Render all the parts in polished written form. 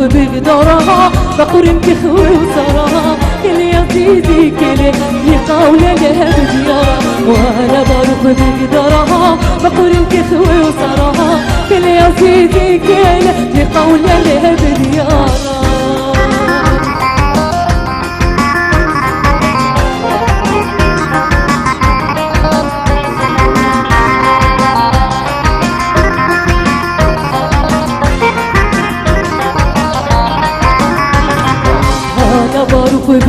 بقدرها بقرن كخوي وصراها كل يا سيدي كل يقاول لها بديارها وانا بروح بقدرها بقرن كخوي وصراها كل يا سيدي كل يقاول لها بديارها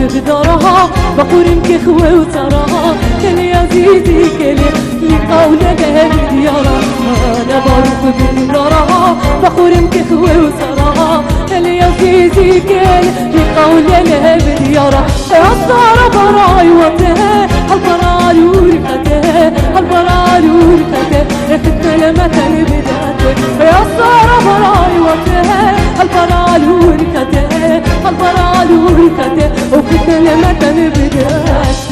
بقدرها بقرن كخوي وتراها كل يا زيدي كل لقاول لها بديارها انا بروح بقدرها بقرن كخوي وتراها كل يا زيدي كل لقاول لها بديارها يا الصار براي وقتها البرال ورقته البرال ورقته رفت لما بداته يا الصار براي وقتها البرال ورقته البرال ورقته وفت لما بداته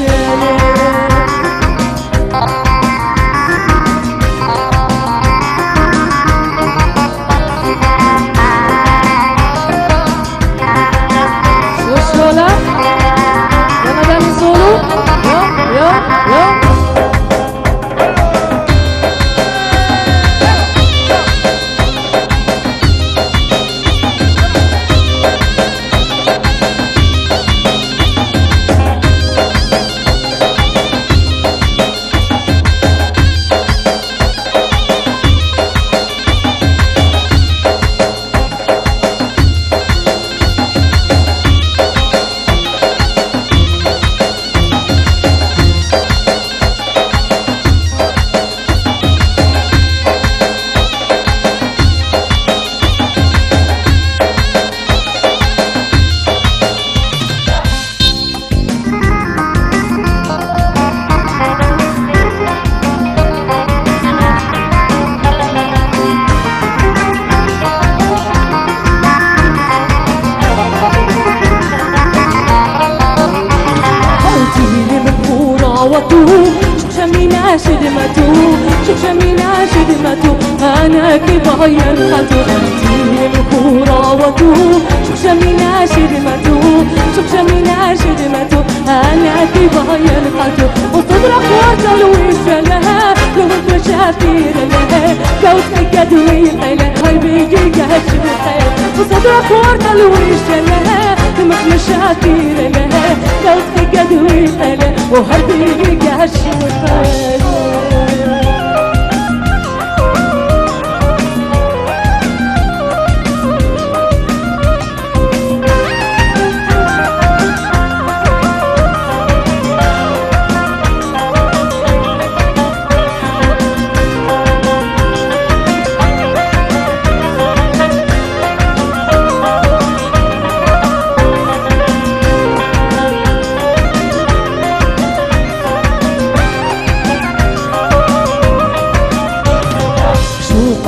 شمينا شدمته شوف شمينا شدمته انا كبايا الخطو تيني مكوراوته شوف شمينا شدمته شوف شمينا شدمته انا كبايا الخطو وصدرك وصل وشلها لو انت شافير لها لو تقد ويقلها قلبي جاش بخير وصدرك وصل وشلها لو شافير لها لو تقد ويقلها وقلبي جاش بخير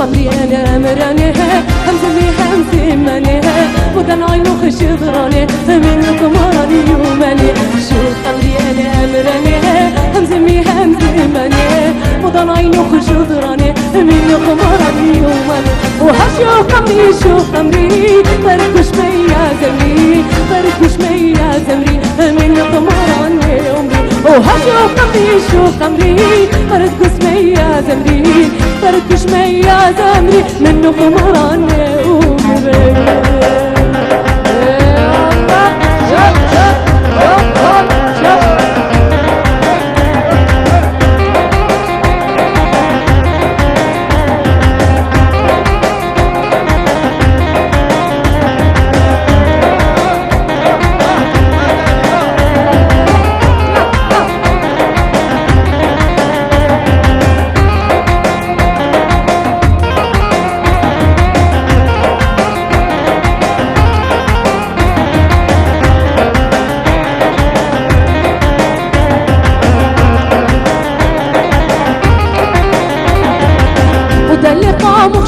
قمري انا مرانيها همزمي همزي مانيها ودن عينو خشدراني منكم راني يوماني شو قمري انا مرانيها همزمي همزي مانيها ودن عينو خشدراني منكم راني يوماني وهشو قمري شو قمري فركش ميا زمري فركش ميا زمري منكم راني يوماني وهشو قمري شو قمري فركش ميا زمري فركش ميا زمري منه قمراني ومبين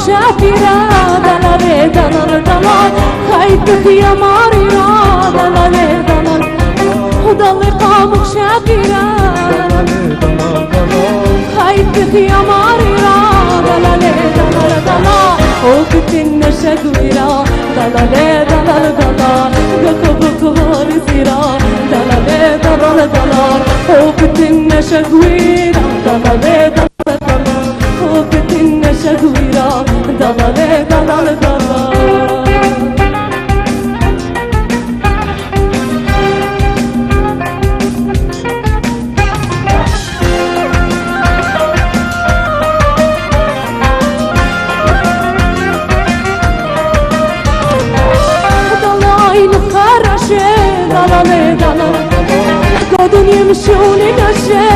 شافيرا دلالي دلال دلال خايفك يا ماريرا دلالي دلال ودلي قامك شافيرا دلالي دلال دلال خايفك يا ماريرا دلالي دلال دلال وكتنا شقويرا دلالي دلال دلال قلبك هارزيرا دلالي دلال دلال وكتنا شقويرا دلالي دلال دلال وكتنا شقويرا دلالي دلال دلال دلالي دلال قادون يمشون نشي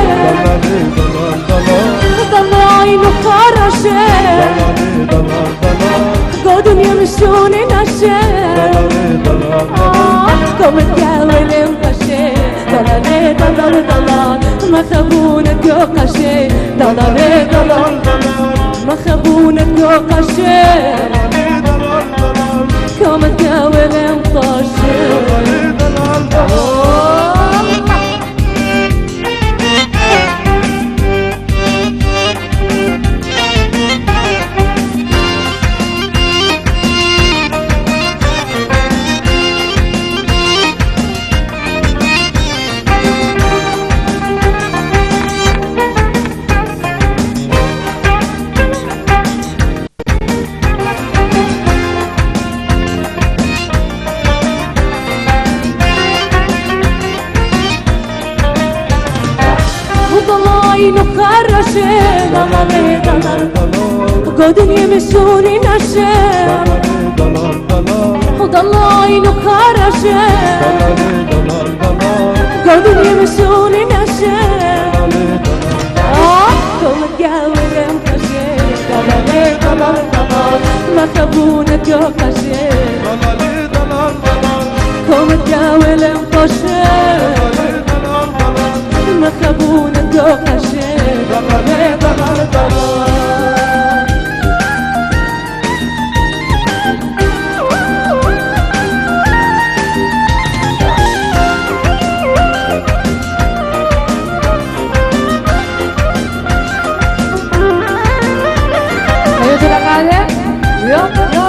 دلالي نخرشي قادون يمشون نشي قوم تقاول انقشي دلالي دلال دلال ما خبونك يوقشي دلالي دلال ما خبونك يوقشي قوم تقاول انقشي نخرشي دلالي دلال قادون يمشون نشي ودلالي نخرشي قادون يمشون نشي قوم تقاول انقشي دلالي دلال دلال ما خبونك يوقشي قوم تقاول انقشي ما خبونك يوقشي دلالي دلال دلال ayo silakan ya. Yuk.